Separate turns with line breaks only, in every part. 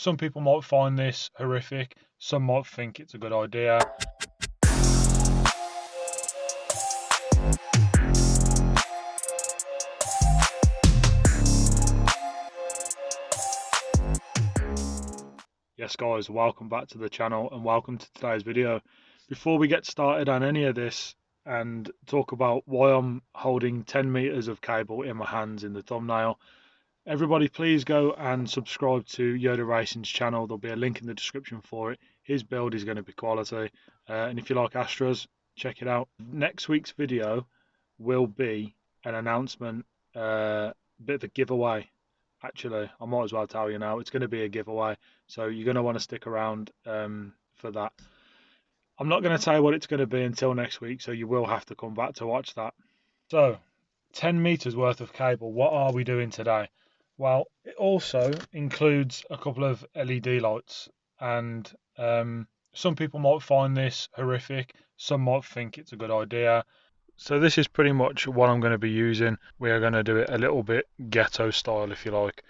Some people might find this horrific, some might think it's a good idea. Yes guys, welcome back to the channel and welcome to today's video. Before we get started on any of this and talk about why I'm holding 10 meters of cable in my hands in the thumbnail, everybody please go and subscribe to Yoda Racing's channel. There'll be a link in the description for it. His build is going to be quality, and if you like Astras, check it out. Next week's video will be an announcement, bit of a giveaway. Actually, I might as well tell you now, it's going to be a giveaway, so you're going to want to stick around for that. I'm not going to tell you what it's going to be until next week, so you will have to come back to watch that. So, 10 meters worth of cable, what are we doing today? Well, it also includes a couple of LED lights, and some people might find this horrific, some might think it's a good idea. So this is pretty much what I'm going to be using. We are going to do it a little bit ghetto style, if you like.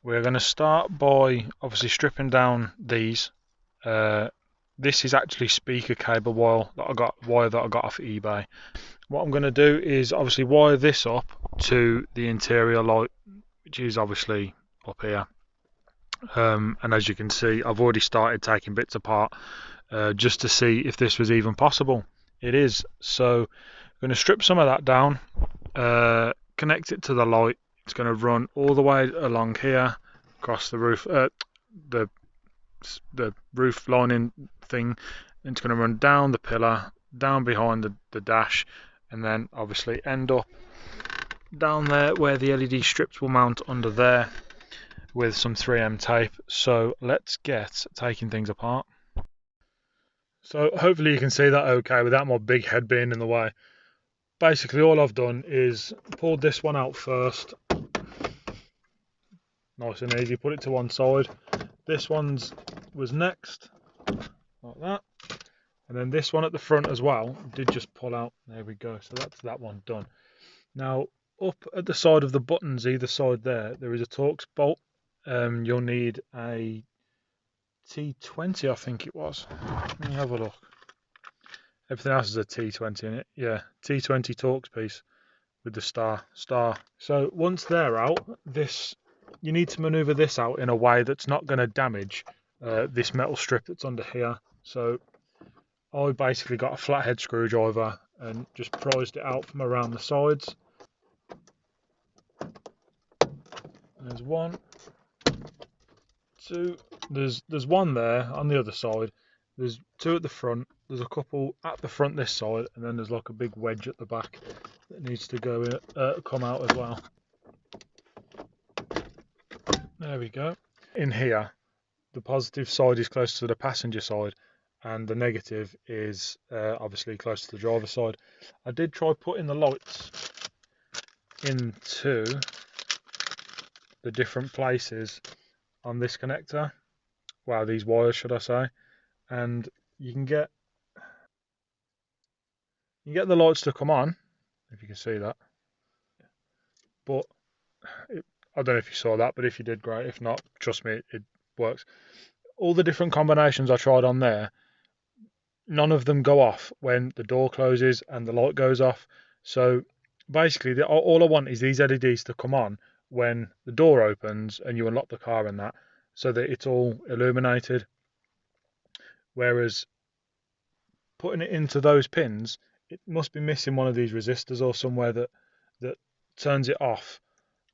We're going to start by obviously stripping down these. This is actually speaker cable wire that I got off eBay. What I'm going to do is obviously wire this up to the interior light, which is obviously up here. And as you can see, I've already started taking bits apart just to see if this was even possible. It is. So I'm going to strip some of that down, connect it to the light. It's going to run all the way along here, across the roof, the roof lining thing. And it's going to run down the pillar, down behind the dash, and then obviously end up down there where the LED strips will mount under there with some 3M tape. So let's get taking things apart. So hopefully you can see that okay without my big head being in the way. Basically all I've done is pulled this one out first. Nice and easy, put it to one side. This one's was next, like that. And then this one at the front as well did just pull out. There we go, so that's that one done. Now up at the side of the buttons either side there is a Torx bolt. You'll need a T20 I think it was. Let me have a look. Everything else is a T20 in it. Yeah, T20 Torx piece with the star. So once they're out, you need to maneuver this out in a way that's not going to damage this metal strip that's under here. So I basically got a flathead screwdriver and just prised it out from around the sides. There's one, two. There's one there on the other side. There's two at the front. There's a couple at the front this side, and then there's like a big wedge at the back that needs to go come out as well. There we go. In here, the positive side is close to the passenger side, and the negative is obviously close to the driver's side. I did try putting the lights into the different places on this connector. Wow, these wires, should I say? And you can get the lights to come on, if you can see that. But I don't know if you saw that, but if you did, great. If not, trust me, it works. All the different combinations I tried on there, none of them go off when the door closes and the light goes off. So basically, all I want is these LEDs to come on when the door opens and you unlock the car and that, so that it's all illuminated. Whereas putting it into those pins, it must be missing one of these resistors or somewhere that turns it off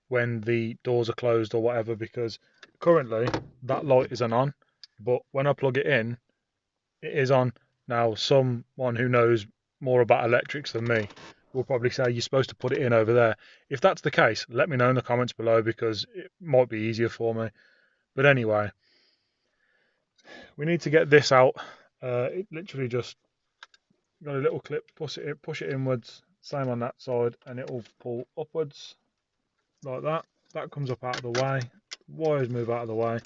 when the doors are closed or whatever, because currently that light isn't on, but when I plug it in, it is on. Now someone who knows more about electrics than me will probably say you're supposed to put it in over there. If that's the case, let me know in the comments below, because it might be easier for me. But anyway, we need to get this out. It literally just got a little clip, push it inwards, same on that side, and it will pull upwards like that. That comes up out of the way, wires move out of the way,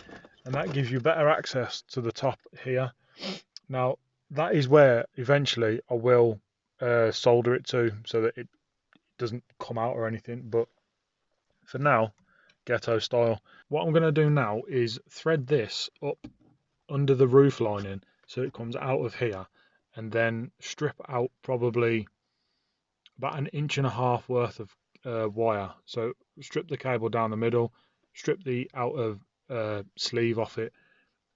and that gives you better access to the top here. Now that is where eventually I will solder it to, so that it doesn't come out or anything, but for now, ghetto style. What I'm going to do now is thread this up under the roof lining so it comes out of here, and then strip out probably about 1.5 inches worth of wire. So strip the cable down the middle, strip the outer sleeve off it,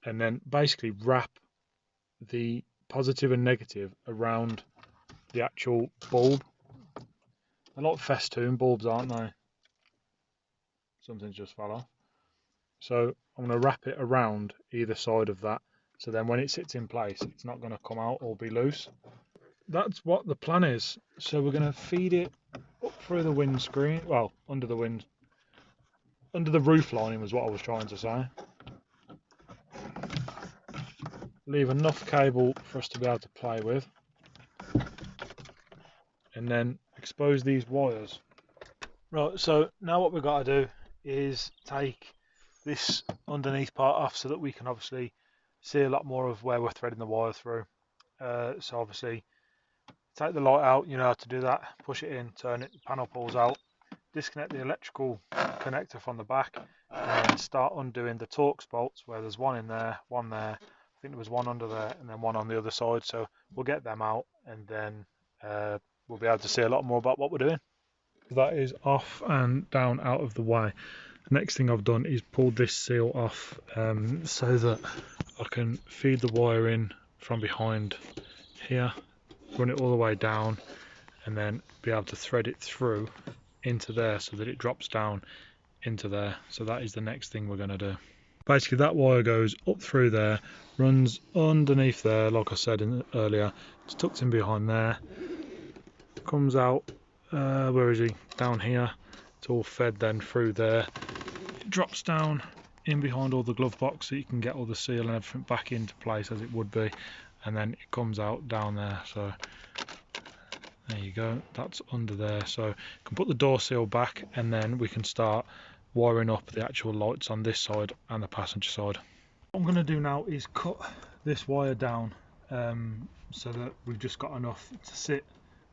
and then basically wrap the positive and negative around the actual bulb. A lot of festoon bulbs, aren't they? Something's just fell off. So I'm going to wrap it around either side of that, so then when it sits in place it's not going to come out or be loose. That's what the plan is. So we're going to feed it up through the windscreen, well, under the roof lining was what I was trying to say. Leave enough cable for us to be able to play with, and then expose these wires. Right, so now what we've got to do is take this underneath part off so that we can obviously see a lot more of where we're threading the wire through. So obviously take the light out, you know how to do that, push it in, turn it, the panel pulls out, disconnect the electrical connector from the back, and then start undoing the Torx bolts, where there's one in there, one there, I think there was one under there, and then one on the other side. So we'll get them out, and then we'll be able to see a lot more about what we're doing. That is off and down out of the way. The next thing I've done is pulled this seal off so that I can feed the wire in from behind here, run it all the way down, and then be able to thread it through into there so that it drops down into there. So that is the next thing we're going to do. Basically that wire goes up through there, runs underneath there, like I said earlier, it's tucked in behind there, comes out, where is he? Down here. It's all fed then through there. It drops down in behind all the glove box so you can get all the seal and everything back into place as it would be, and then it comes out down there. So there you go, that's under there. So you can put the door seal back, and then we can start wiring up the actual lights on this side and the passenger side. What I'm going to do now is cut this wire down so that we've just got enough to sit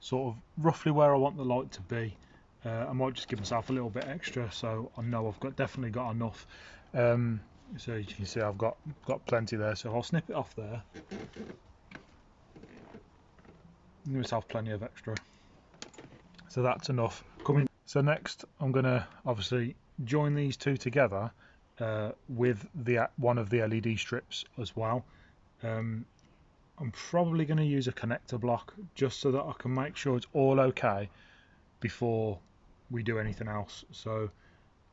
sort of roughly where I want the light to be. I might just give myself a little bit extra so I know I've definitely got enough. So you can see I've got plenty there, so I'll snip it off there. Give myself plenty of extra. So that's enough. So next I'm going to obviously join these two together with one of the LED strips as well. I'm probably going to use a connector block just so that I can make sure it's all okay before we do anything else. So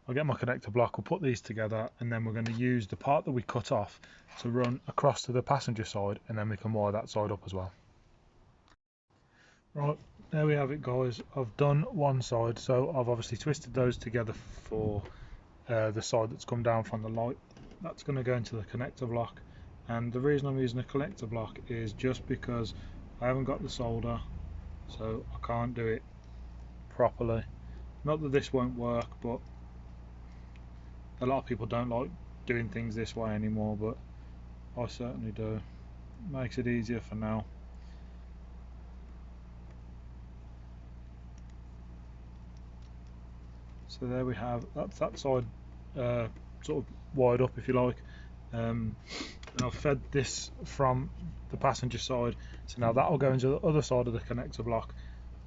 I'll get my connector block, we'll put these together, and then we're going to use the part that we cut off to run across to the passenger side, and then we can wire that side up as well. Right, there we have it guys. I've done one side, so I've obviously twisted those together for the side that's come down from the light. That's going to go into the connector block. And the reason I'm using a collector block is just because I haven't got the solder, so I can't do it properly. Not that this won't work, but a lot of people don't like doing things this way anymore, but I certainly do. Makes it easier for now. So there we have, that's that side sort of wired up, if you like. And I've fed this from the passenger side, so now that'll go into the other side of the connector block,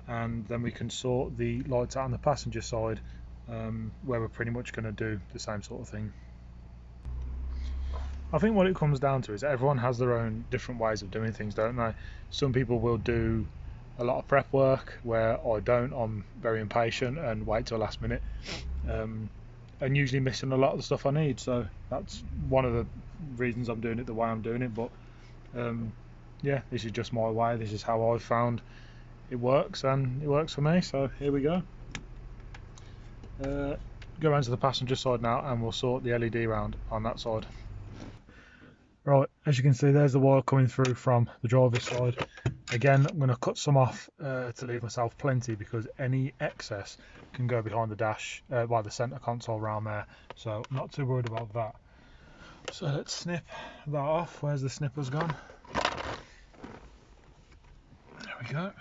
and then we can sort the lights out on the passenger side, where we're pretty much going to do the same sort of thing. I think what it comes down to is everyone has their own different ways of doing things, don't they? Some people will do a lot of prep work, where I don't. I'm very impatient and wait till last minute, and usually missing a lot of the stuff I need. So that's one of the reasons I'm doing it the way I'm doing it. But yeah, this is just my way. This is how I've found it works, and it works for me. So here we go. Go around to the passenger side now, and we'll sort the LED round on that side. Right, as you can see, there's the wire coming through from the driver's side. Again, I'm going to cut some off to leave myself plenty, because any excess can go behind the dash, by the centre console round there. So I'm not too worried about that. So let's snip that off. Where's the snippers gone? There we go.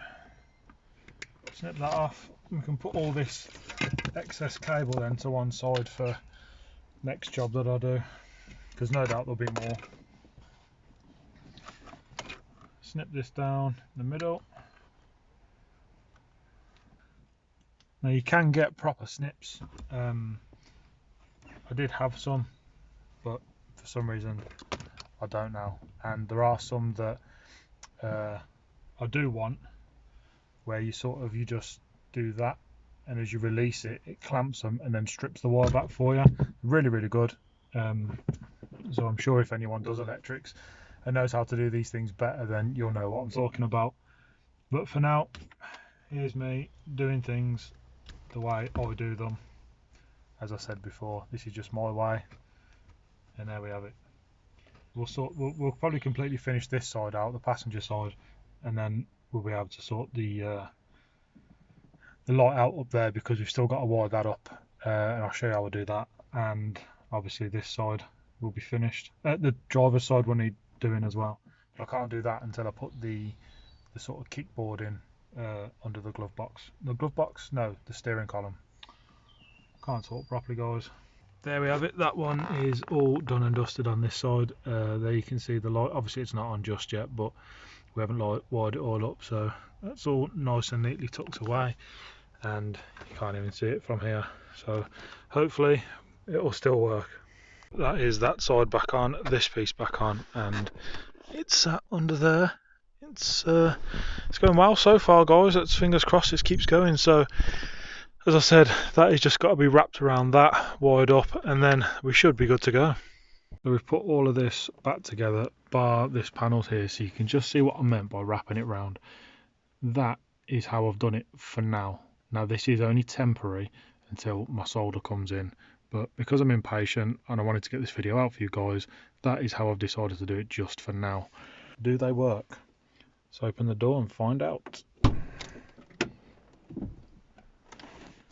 Snip that off. We can put all this excess cable then to one side for next job that I do, because no doubt there'll be more. Snip this down in the middle. Now you can get proper snips. I did have some, but for some reason I don't now. And there are some that I do want, where you just do that, and as you release it, it clamps them and then strips the wire back for you. Really, really good. So I'm sure if anyone does electrics and knows how to do these things better, then you'll know what I'm talking about. But for now, here's me doing things the way I do them. As I said before, this is just my way, and there we have it. We'll probably completely finish this side out, the passenger side, and then we'll be able to sort the light out up there, because we've still got to wire that up, and I'll show you how I do that. And obviously this side will be finished. The driver's side will need doing as well. But I can't do that until I put the sort of kickboard in under the glove box. The glove box? No, the steering column. Can't talk properly, guys. There we have it. That one is all done and dusted on this side. There you can see the light. Obviously it's not on just yet, but we haven't wired it all up, so that's all nice and neatly tucked away, and you can't even see it from here, so hopefully it will still work. That is that side back on, this piece back on, and it's sat under there. It's going well so far, guys. Let's fingers crossed it keeps going. So as I said, that has just got to be wrapped around that, wired up, and then we should be good to go. So we've put all of this back together, bar this panel here, so you can just see what I meant by wrapping it round. That is how I've done it for now. Now this is only temporary until my solder comes in, but because I'm impatient and I wanted to get this video out for you guys, that is how I've decided to do it just for now. Do they work? Let's open the door and find out.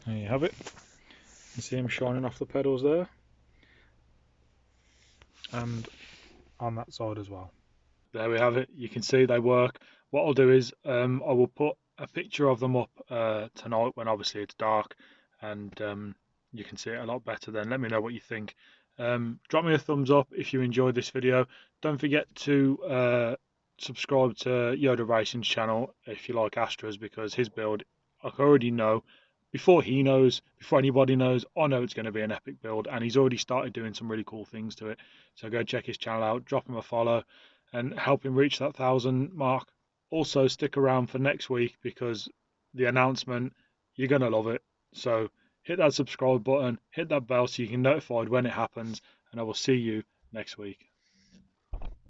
There you have it. You can see them shining off the pedals there, and on that side as well. There we have it. You can see they work. What I'll do is I will put a picture of them up tonight when obviously it's dark, and you can see it a lot better then. Let me know what you think. Drop me a thumbs up if you enjoyed this video. Don't forget to subscribe to Yoda Racing's channel if you like Astras, because his build, I already know, before he knows, before anybody knows, I know it's going to be an epic build, and he's already started doing some really cool things to it. So go check his channel out, drop him a follow, and help him reach that 1,000 mark. Also stick around for next week, because the announcement, you're going to love it. So hit that subscribe button, hit that bell so you can get notified when it happens, and I will see you next week.